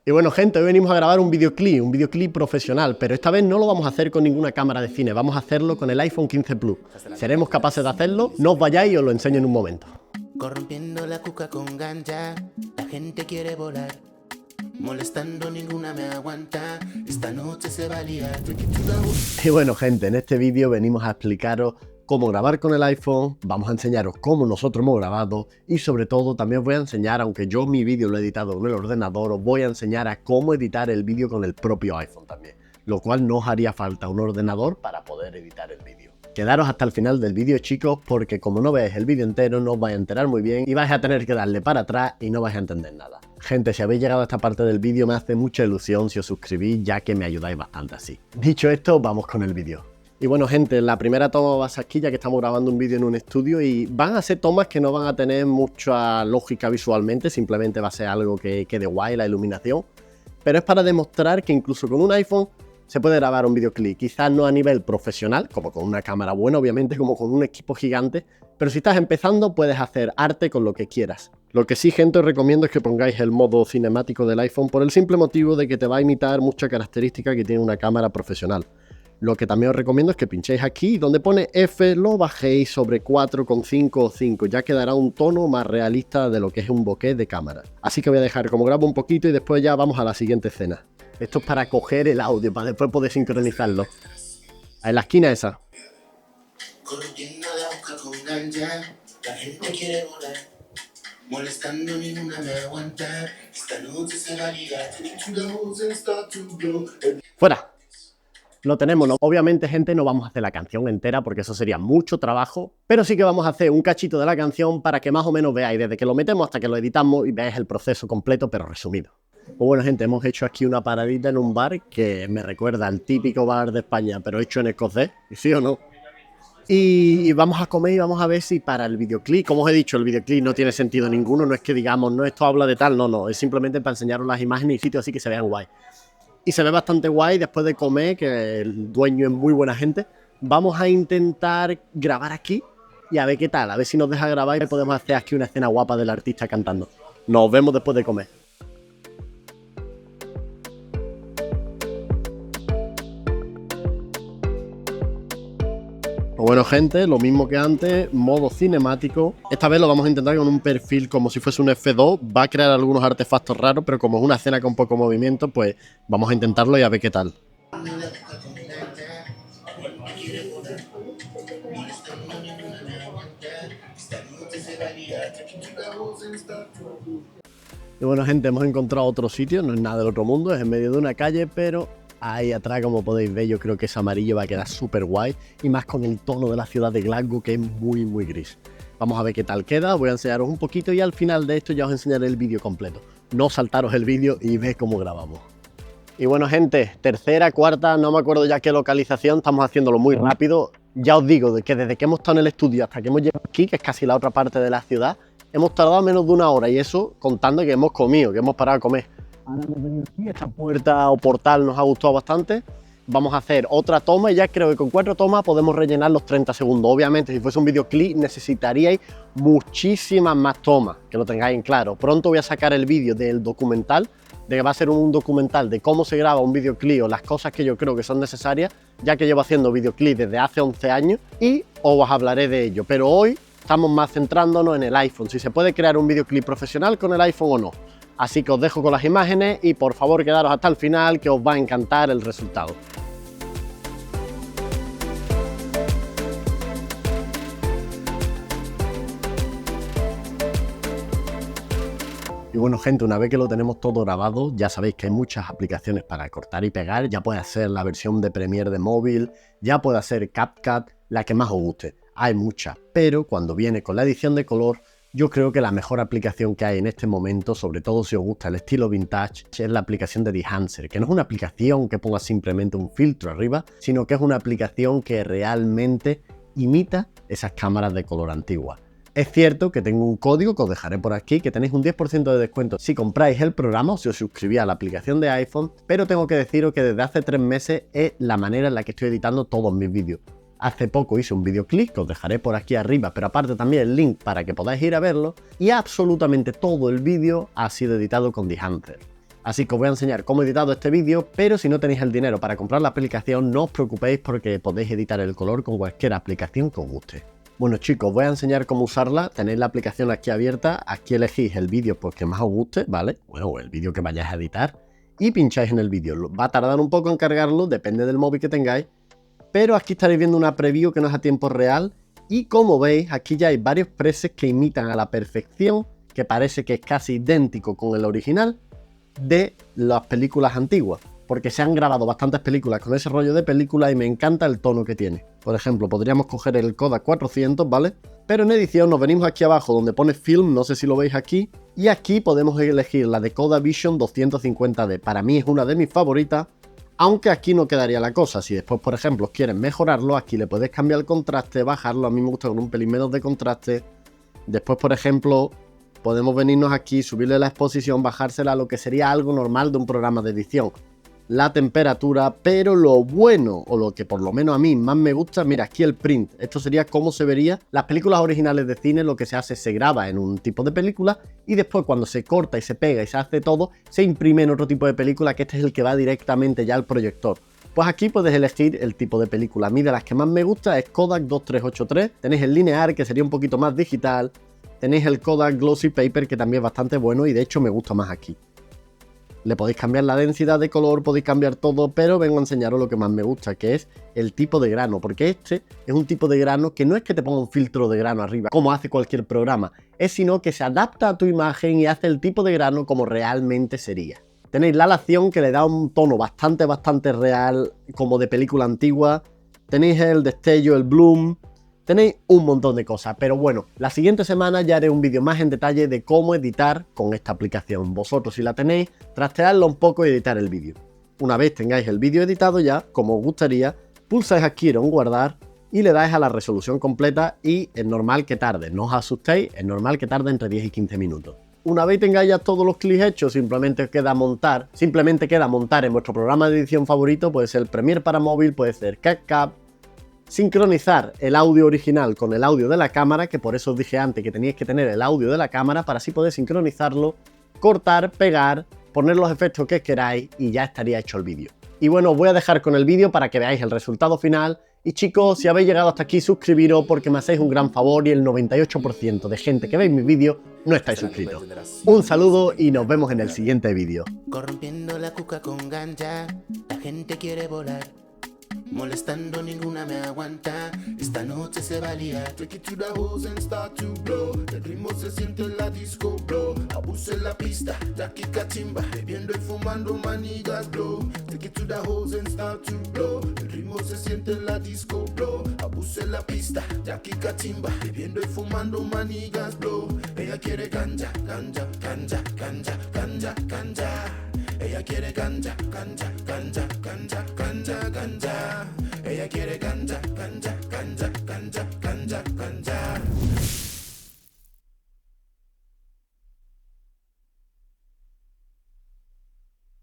Y bueno, gente, hoy venimos a grabar un videoclip profesional, pero esta vez no lo vamos a hacer con ninguna cámara de cine, vamos a hacerlo con el iPhone 15 Plus. ¿Seremos capaces de hacerlo? No os vayáis y os lo enseño en un momento. Corrompiendo la cuca con ganja, la gente quiere volar. Molestando ninguna me aguanta, esta noche se va a liar. Y bueno, gente, en este vídeo venimos a explicaros cómo grabar con el iPhone, vamos a enseñaros cómo nosotros hemos grabado y sobre todo también os voy a enseñar, aunque yo mi vídeo lo he editado con el ordenador, os voy a enseñar a cómo editar el vídeo con el propio iPhone también, lo cual no os haría falta un ordenador para poder editar el vídeo. Quedaros hasta el final del vídeo, chicos, porque como no veáis el vídeo entero no os vais a enterar muy bien y vais a tener que darle para atrás y no vais a entender nada. Gente, si habéis llegado a esta parte del vídeo me hace mucha ilusión si os suscribís, ya que me ayudáis bastante así. Dicho esto, vamos con el vídeo. Y bueno, gente, la primera toma va a ser aquí, ya que estamos grabando un vídeo en un estudio y van a ser tomas que no van a tener mucha lógica visualmente, simplemente va a ser algo que quede guay la iluminación, pero es para demostrar que incluso con un iPhone se puede grabar un videoclip, quizás no a nivel profesional, como con una cámara buena, obviamente, como con un equipo gigante, pero si estás empezando puedes hacer arte con lo que quieras. Lo que sí, gente, os recomiendo es que pongáis el modo cinemático del iPhone por el simple motivo de que te va a imitar muchas características que tiene una cámara profesional. Lo que también os recomiendo es que pinchéis aquí, donde pone F, lo bajéis sobre 4,5 o 5, ya quedará un tono más realista de lo que es un bokeh de cámara. Así que voy a dejar como grabo un poquito y después ya vamos a la siguiente escena. Esto es para coger el audio, para después poder sincronizarlo. En la esquina esa. Corrompiendo la cuca con ganja, la gente quiere volar. Molestando ninguna me aguanta, esta noche se va a liar. Fuera. Lo tenemos, ¿no? Obviamente, gente, no vamos a hacer la canción entera porque eso sería mucho trabajo, pero sí que vamos a hacer un cachito de la canción para que más o menos veáis desde que lo metemos hasta que lo editamos y veáis el proceso completo, pero resumido. Pues bueno, gente, hemos hecho aquí una paradita en un bar que me recuerda al típico bar de España, pero hecho en escocés, ¿sí o no? Y vamos a comer y vamos a ver si para el videoclip, como os he dicho, el videoclip no tiene sentido ninguno, no es que digamos, no, esto habla de tal, no, es simplemente para enseñaros las imágenes y sitios así que se vean guay. Y se ve bastante guay después de comer, que el dueño es muy buena gente. Vamos a intentar grabar aquí y a ver qué tal, a ver si nos deja grabar y podemos hacer aquí una escena guapa del artista cantando. Nos vemos después de comer. Pues bueno, gente, lo mismo que antes, modo cinemático. Esta vez lo vamos a intentar con un perfil como si fuese un F2. Va a crear algunos artefactos raros, pero como es una escena con poco movimiento, pues vamos a intentarlo y a ver qué tal. Y bueno, gente, hemos encontrado otro sitio, no es nada del otro mundo, es en medio de una calle, pero ahí atrás, como podéis ver, yo creo que ese amarillo va a quedar súper guay y más con el tono de la ciudad de Glasgow, que es muy, muy gris. Vamos a ver qué tal queda, voy a enseñaros un poquito y al final de esto ya os enseñaré el vídeo completo. No saltaros el vídeo y veis cómo grabamos. Y bueno, gente, tercera, cuarta, no me acuerdo ya qué localización, estamos haciéndolo muy rápido. Ya os digo que desde que hemos estado en el estudio hasta que hemos llegado aquí, que es casi la otra parte de la ciudad, hemos tardado menos de una hora y eso contando que hemos comido, que hemos parado a comer. Ahora hemos venido aquí, esta puerta o portal nos ha gustado bastante. Vamos a hacer otra toma y ya creo que con 4 tomas podemos rellenar los 30 segundos. Obviamente, si fuese un videoclip necesitaríais muchísimas más tomas, que lo tengáis en claro. Pronto voy a sacar el vídeo del documental, de que va a ser un documental de cómo se graba un videoclip o las cosas que yo creo que son necesarias, ya que llevo haciendo videoclips desde hace 11 años y os hablaré de ello. Pero hoy estamos más centrándonos en el iPhone, si se puede crear un videoclip profesional con el iPhone o no. Así que os dejo con las imágenes y por favor quedaros hasta el final, que os va a encantar el resultado. Y bueno, gente, una vez que lo tenemos todo grabado, ya sabéis que hay muchas aplicaciones para cortar y pegar. Ya puede ser la versión de Premiere de móvil, ya puede ser CapCut, la que más os guste. Hay muchas, pero cuando viene con la edición de color, yo creo que la mejor aplicación que hay en este momento, sobre todo si os gusta el estilo vintage, es la aplicación de Dehancer, que no es una aplicación que ponga simplemente un filtro arriba, sino que es una aplicación que realmente imita esas cámaras de color antiguas. Es cierto que tengo un código que os dejaré por aquí, que tenéis un 10% de descuento si compráis el programa o si os suscribís a la aplicación de iPhone, pero tengo que deciros que desde hace 3 meses es la manera en la que estoy editando todos mis vídeos. Hace poco hice un videoclip que os dejaré por aquí arriba, pero aparte también el link para que podáis ir a verlo, y absolutamente todo el vídeo ha sido editado con Dehancer. Así que os voy a enseñar cómo he editado este vídeo, pero si no tenéis el dinero para comprar la aplicación, no os preocupéis porque podéis editar el color con cualquier aplicación que os guste. Bueno chicos, os voy a enseñar cómo usarla. Tenéis la aplicación aquí abierta, aquí elegís el vídeo pues, que más os guste, ¿vale? Bueno, el vídeo que vayáis a editar y pincháis en el vídeo. Va a tardar un poco en cargarlo, depende del móvil que tengáis, pero aquí estaréis viendo una preview que no es a tiempo real y como veis, aquí ya hay varios presets que imitan a la perfección, que parece que es casi idéntico con el original de las películas antiguas, porque se han grabado bastantes películas con ese rollo de película y me encanta el tono que tiene. Por ejemplo, podríamos coger el Kodak 400, ¿vale? Pero en edición nos venimos aquí abajo donde pone Film, no sé si lo veis aquí, y aquí podemos elegir la de Kodak Vision 250D. Para mí es una de mis favoritas, aunque aquí no quedaría la cosa. Si después, por ejemplo, quieren mejorarlo, aquí le podéis cambiar el contraste, bajarlo. A mí me gusta con un pelín menos de contraste. Después, por ejemplo, podemos venirnos aquí, subirle la exposición, bajársela a lo que sería algo normal de un programa de edición. La temperatura, pero lo bueno, o lo que por lo menos a mí más me gusta, mira, aquí el print. Esto sería cómo se vería. Las películas originales de cine, lo que se hace, se graba en un tipo de película y después cuando se corta y se pega y se hace todo, se imprime en otro tipo de película, que este es el que va directamente ya al proyector. Pues aquí puedes elegir el tipo de película. A mí de las que más me gusta es Kodak 2383. Tenéis el linear, que sería un poquito más digital. Tenéis el Kodak Glossy Paper, que también es bastante bueno y de hecho me gusta más aquí. Le podéis cambiar la densidad de color, podéis cambiar todo, pero vengo a enseñaros lo que más me gusta, que es el tipo de grano, porque este es un tipo de grano que no es que te ponga un filtro de grano arriba, como hace cualquier programa, es sino que se adapta a tu imagen y hace el tipo de grano como realmente sería. Tenéis la alación, que le da un tono bastante real, como de película antigua. Tenéis el destello, el bloom. Tenéis un montón de cosas, pero bueno, la siguiente semana ya haré un vídeo más en detalle de cómo editar con esta aplicación. Vosotros, si la tenéis, trasteadla un poco y editar el vídeo. Una vez tengáis el vídeo editado ya, como os gustaría, pulsáis aquí en guardar y le dais a la resolución completa y es normal que tarde, no os asustéis, es normal que tarde entre 10 y 15 minutos. Una vez tengáis ya todos los clics hechos, simplemente queda montar en vuestro programa de edición favorito, puede ser Premiere para móvil, puede ser CapCut. Sincronizar el audio original con el audio de la cámara, que por eso os dije antes que teníais que tener el audio de la cámara para así poder sincronizarlo, cortar, pegar, poner los efectos que queráis y ya estaría hecho el vídeo. Y bueno, os voy a dejar con el vídeo para que veáis el resultado final. Y chicos, si habéis llegado hasta aquí, suscribiros porque me hacéis un gran favor y el 98% de gente que veis mis vídeos no estáis suscritos. Un saludo y nos vemos en el siguiente vídeo. Corrompiendo la cuca con ganja, la gente quiere volar. Molestando ninguna me aguanta. Esta noche se va a liar. Take it to the hoes and start to blow. El ritmo se siente en la disco, bro. Abuse la pista, Jackie Cachimba. Bebiendo y fumando manigas, bro. Take it to the hoes and start to blow. El ritmo se siente en la disco, bro. Abuse la pista, Jackie Cachimba. Bebiendo y fumando manigas, bro. Ella quiere ganja, ganja, ganja, ganja, ganja, ganja. Ella quiere ganja, ganja, ganja, ganja, ganja.